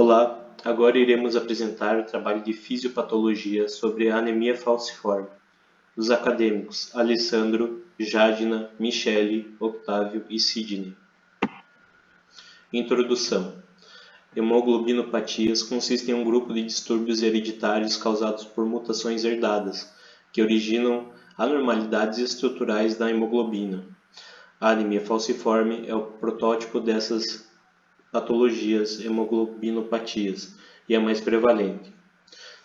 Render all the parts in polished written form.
Olá, agora iremos apresentar o trabalho de fisiopatologia sobre a anemia falciforme, dos acadêmicos Alessandro, Jadna, Michele, Octávio e Sidney. Introdução. Hemoglobinopatias consistem em um grupo de distúrbios hereditários causados por mutações herdadas, que originam anormalidades estruturais da hemoglobina. A anemia falciforme é o protótipo dessas patologias hemoglobinopatias e a mais prevalente.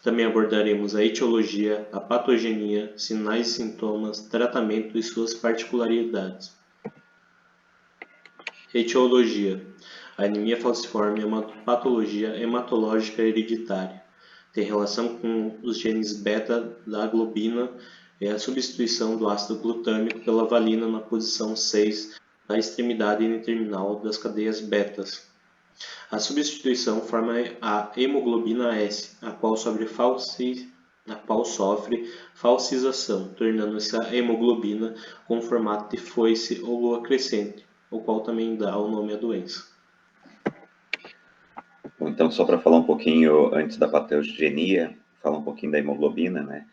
Também abordaremos a etiologia, a patogenia, sinais e sintomas, tratamento e suas particularidades. Etiologia. A anemia falciforme é uma patologia hematológica hereditária. Tem relação com os genes beta da globina e a substituição do ácido glutâmico pela valina na posição 6 da extremidade N-terminal das cadeias betas. A substituição forma a hemoglobina S, a qual sofre falcização, tornando essa hemoglobina com formato de foice ou lua crescente, o qual também dá o nome à doença. Bom, então, só para falar um pouquinho antes da patogenia, falar um pouquinho da hemoglobina, né?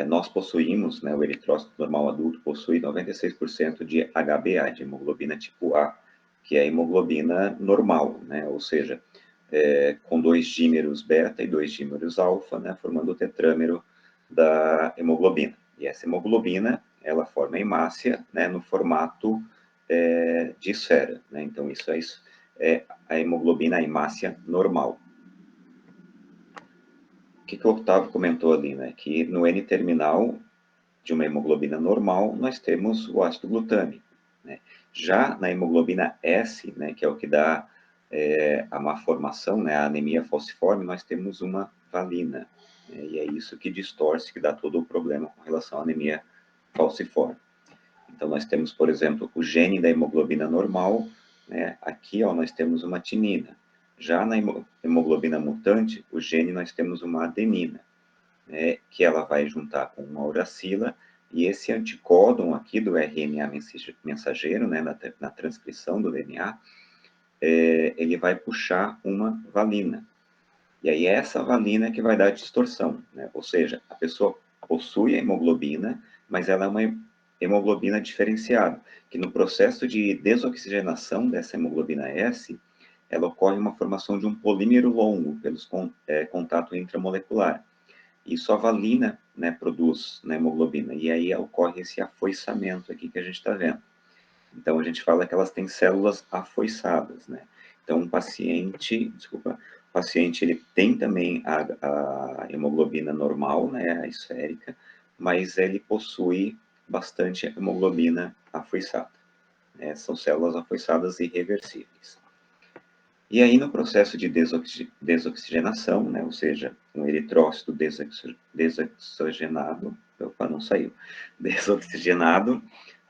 Nós possuímos, né, o eritrócito normal adulto possui 96% de HbA, de hemoglobina tipo A, que é a hemoglobina normal, né? Ou seja, com 2 dímeros beta e 2 dímeros alfa, né, formando o tetrâmero da hemoglobina. E essa hemoglobina, ela forma a hemácia, né, no formato de esfera, né? Então, isso é a hemoglobina, a hemácia normal. O que o Octávio comentou ali, né? Que no N-terminal de uma hemoglobina normal, nós temos o ácido glutâmico, né? Já na hemoglobina S, né, que é o que dá a má formação, né, a anemia falciforme, nós temos uma valina, né? E é isso que distorce, que dá todo o problema com relação à anemia falciforme. Então, nós temos, por exemplo, o gene da hemoglobina normal, né? Aqui, ó, nós temos uma timina. Já na hemoglobina mutante, o gene nós temos uma adenina, né? Que ela vai juntar com uma uracila, e esse anticódon aqui do RNA mensageiro, né, na transcrição do DNA, ele vai puxar uma valina. E aí essa valina é que vai dar a distorção, né? Ou seja, a pessoa possui a hemoglobina, mas ela é uma hemoglobina diferenciada, que no processo de desoxigenação dessa hemoglobina S, ela ocorre uma formação de um polímero longo pelos contato intramolecular. Isso a valina, né, produz na hemoglobina, e aí ocorre esse afoiçamento aqui que a gente está vendo. Então, a gente fala que elas têm células afoiçadas, né? Então, o paciente ele tem também a hemoglobina normal, né, a esférica, mas ele possui bastante hemoglobina afoiçada, né? São células afoiçadas irreversíveis. E aí, no processo de desoxigenação, né, ou seja, um eritrócito desoxigenado, opa, não saiu, desoxigenado,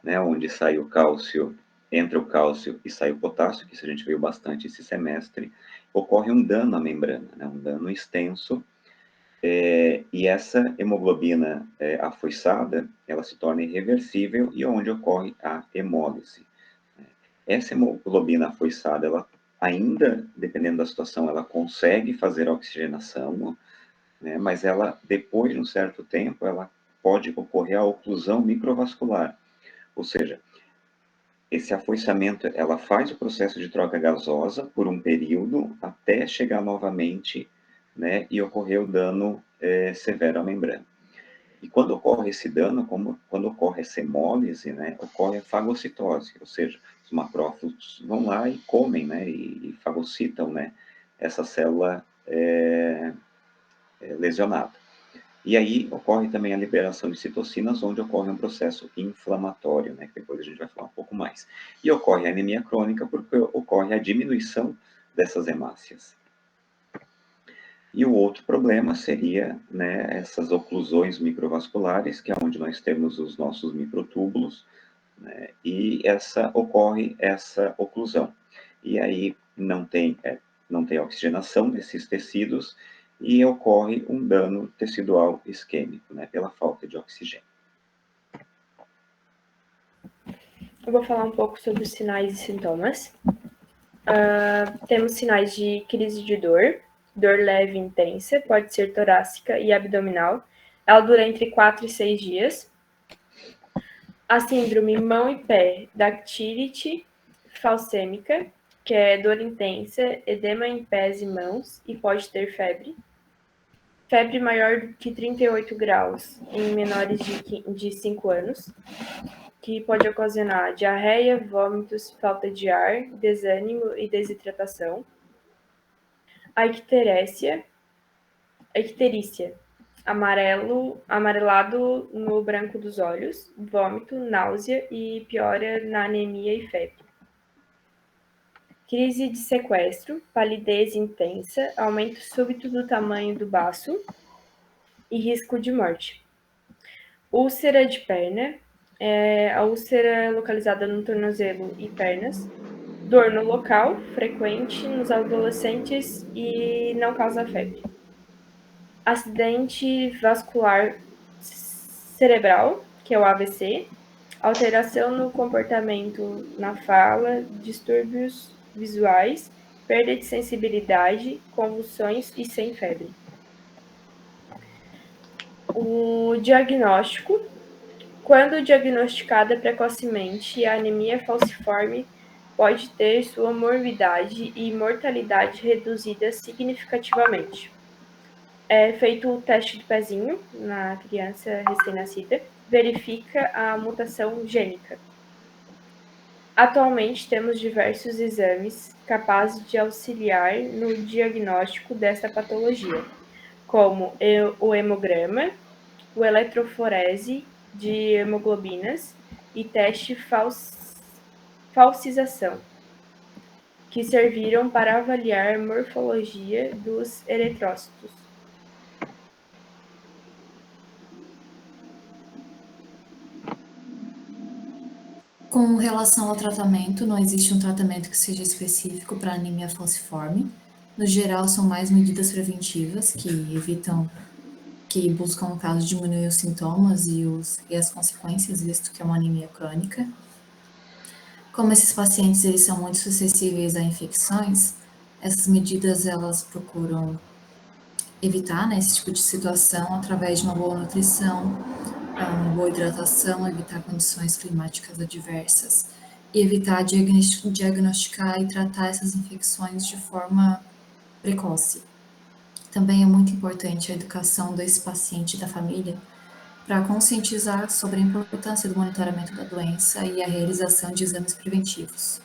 né, onde sai o cálcio, entra o cálcio e sai o potássio, que isso a gente viu bastante esse semestre, ocorre um dano à membrana, né, um dano extenso, e essa hemoglobina afoiçada, ela se torna irreversível e onde ocorre a hemólise. Essa hemoglobina afoiçada, ela ainda, dependendo da situação, ela consegue fazer a oxigenação, né, mas ela, depois de um certo tempo, ela pode ocorrer a oclusão microvascular, ou seja, esse afoiçamento, ela faz o processo de troca gasosa por um período até chegar novamente, né, e ocorrer o dano severo à membrana. E quando ocorre esse dano, quando ocorre essa hemólise, né, ocorre a fagocitose, ou seja, os macrófagos vão lá e comem, né, e fagocitam, né, essa célula lesionada. E aí ocorre também a liberação de citocinas, onde ocorre um processo inflamatório, né, que depois a gente vai falar um pouco mais. E ocorre a anemia crônica porque ocorre a diminuição dessas hemácias. E o outro problema seria, né, essas oclusões microvasculares, que é onde nós temos os nossos microtúbulos, né, e ocorre essa oclusão. E aí não tem oxigenação desses tecidos e ocorre um dano tecidual isquêmico, né, pela falta de oxigênio. Eu vou falar um pouco sobre os sinais e sintomas. Temos sinais de crise de dor leve e intensa, pode ser torácica e abdominal. Ela dura entre 4 e 6 dias. A síndrome mão e pé, dactilite falcêmica, que é dor intensa, edema em pés e mãos e pode ter febre. Febre maior do que 38 graus em menores de 5 anos, que pode ocasionar diarreia, vômitos, falta de ar, desânimo e desidratação. A icterícia, amarelado no branco dos olhos, vômito, náusea e piora na anemia e febre. Crise de sequestro, palidez intensa, aumento súbito do tamanho do baço e risco de morte. Úlcera de perna, a úlcera localizada no tornozelo e pernas. Dor no local, frequente nos adolescentes e não causa febre. Acidente vascular cerebral, que é o AVC. Alteração no comportamento na fala, distúrbios visuais, perda de sensibilidade, convulsões e sem febre. O diagnóstico. Quando diagnosticada precocemente, a anemia falciforme pode ter sua morbidade e mortalidade reduzidas significativamente. É feito o teste do pezinho na criança recém-nascida, verifica a mutação gênica. Atualmente temos diversos exames capazes de auxiliar no diagnóstico desta patologia, como o hemograma, o eletroforese de hemoglobinas e teste falcização, que serviram para avaliar a morfologia dos eritrócitos. Com relação ao tratamento, não existe um tratamento que seja específico para anemia falciforme. No geral, são mais medidas preventivas que buscam, no caso, diminuir os sintomas e as consequências, visto que é uma anemia crônica. Como esses pacientes eles são muito suscetíveis a infecções, essas medidas elas procuram evitar, né, esse tipo de situação através de uma boa nutrição, uma boa hidratação, evitar condições climáticas adversas e evitar diagnosticar e tratar essas infecções de forma precoce. Também é muito importante a educação desse paciente e da família para conscientizar sobre a importância do monitoramento da doença e a realização de exames preventivos.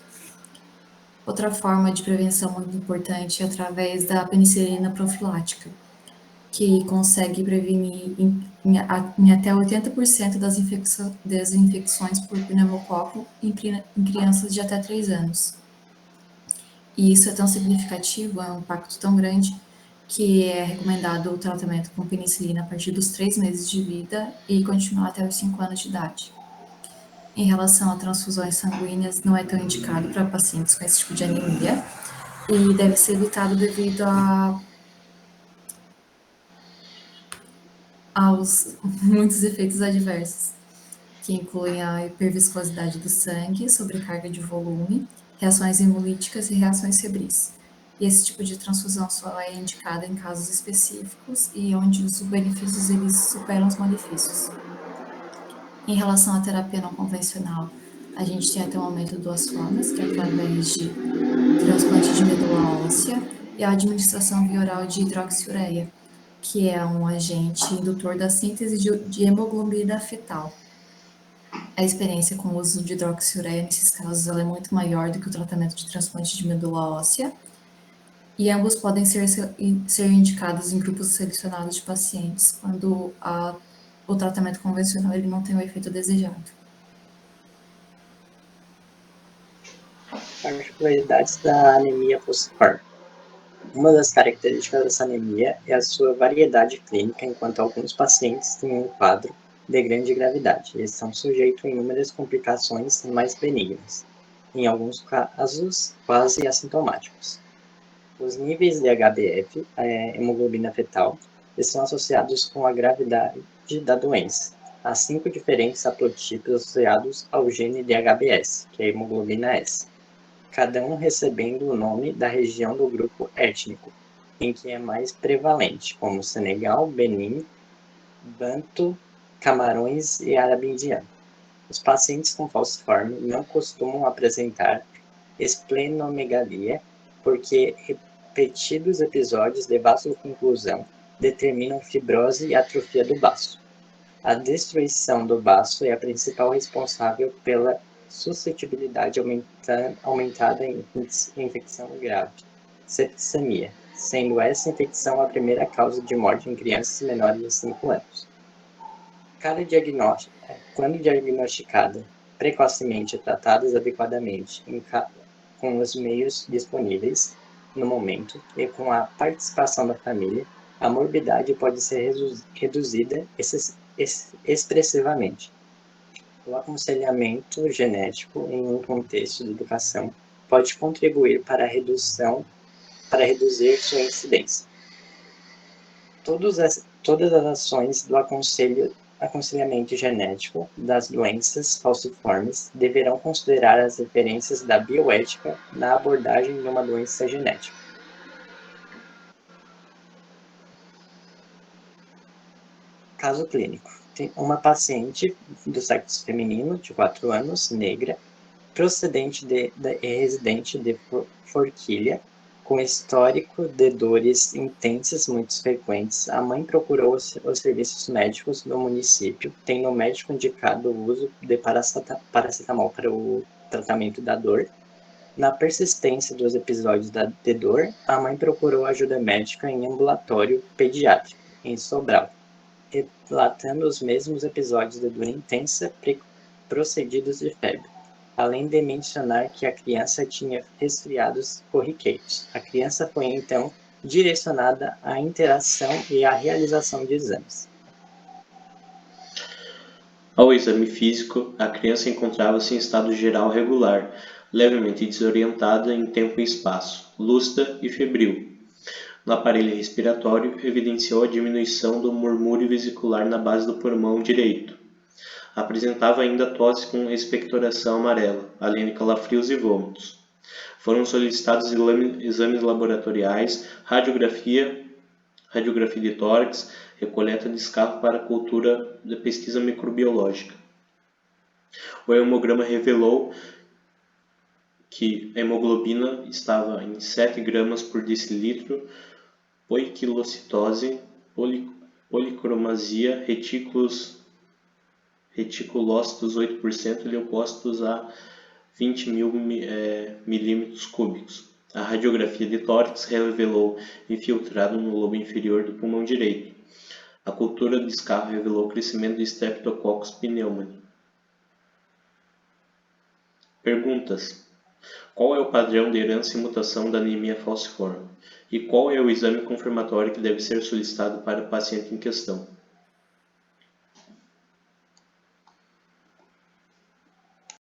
Outra forma de prevenção muito importante é através da penicilina profilática, que consegue prevenir em até 80% das infecções por pneumococo em crianças de até 3 anos. E isso é tão significativo, é um impacto tão grande, que é recomendado o tratamento com penicilina a partir dos 3 meses de vida e continuar até os 5 anos de idade. Em relação a transfusões sanguíneas, não é tão indicado para pacientes com esse tipo de anemia e deve ser evitado devido aos muitos efeitos adversos, que incluem a hiperviscosidade do sangue, sobrecarga de volume, reações hemolíticas e reações febris. E esse tipo de transfusão só é indicada em casos específicos e onde os benefícios eles superam os malefícios. Em relação à terapia não convencional, a gente tem até o momento duas formas, que é através de transplante de medula óssea e a administração via oral de hidroxiureia, que é um agente indutor da síntese de hemoglobina fetal. A experiência com o uso de hidroxiureia nesses casos ela é muito maior do que o tratamento de transplante de medula óssea, e ambos podem ser indicados em grupos selecionados de pacientes quando o tratamento convencional ele não tem o efeito desejado. Particularidades da anemia falciforme. Uma das características dessa anemia é a sua variedade clínica, enquanto alguns pacientes têm um quadro de grande gravidade e estão sujeitos a inúmeras complicações mais benignas, em alguns casos quase assintomáticos. Os níveis de HbF, a hemoglobina fetal, estão associados com a gravidade da doença. Há 5 diferentes haplotipos associados ao gene de HbS, que é a hemoglobina S. cada um recebendo o nome da região do grupo étnico, em que é mais prevalente, como Senegal, Benin, Banto, Camarões e Árabe Indiano. Os pacientes com falciforme não costumam apresentar esplenomegalia, porque repetidos episódios de vasoconclusão determinam fibrose e atrofia do baço. A destruição do baço é a principal responsável pela suscetibilidade aumentada em infecção grave, septicemia, sendo essa infecção a primeira causa de morte em crianças menores de 5 anos. Quando diagnosticada precocemente e tratadas adequadamente com os meios disponíveis no momento e com a participação da família, a morbidade pode ser reduzida expressivamente. O aconselhamento genético em um contexto de educação pode contribuir para reduzir sua incidência. Todas as ações do aconselhamento genético das doenças falciformes deverão considerar as referências da bioética na abordagem de uma doença genética. Caso clínico. Tem uma paciente do sexo feminino, de 4 anos, negra, procedente e residente de Forquilha, com histórico de dores intensas muito frequentes. A mãe procurou os serviços médicos do município, tendo o médico indicado o uso de paracetamol para o tratamento da dor. Na persistência dos episódios de dor, a mãe procurou ajuda médica em ambulatório pediátrico, em Sobral, relatando os mesmos episódios de dor intensa procedidos de febre, além de mencionar que a criança tinha resfriados corriqueiros. A criança foi então direcionada à interação e à realização de exames. Ao exame físico, a criança encontrava-se em estado geral regular, levemente desorientada em tempo e espaço, lúcida e febril. No aparelho respiratório, evidenciou a diminuição do murmúrio vesicular na base do pulmão direito. Apresentava ainda tosse com expectoração amarela, além de calafrios e vômitos. Foram solicitados exames laboratoriais, radiografia de tórax e coleta de escarro para cultura de pesquisa microbiológica. O hemograma revelou que a hemoglobina estava em 7 gramas por decilitro, poiquilocitose, policromasia, reticulócitos 8% e leucócitos a 20.000 milímetros cúbicos. A radiografia de tórax revelou infiltrado no lobo inferior do pulmão direito. A cultura de escarro revelou crescimento de Streptococcus pneumoniae. Perguntas: qual é o padrão de herança e mutação da anemia falciforme? E qual é o exame confirmatório que deve ser solicitado para o paciente em questão?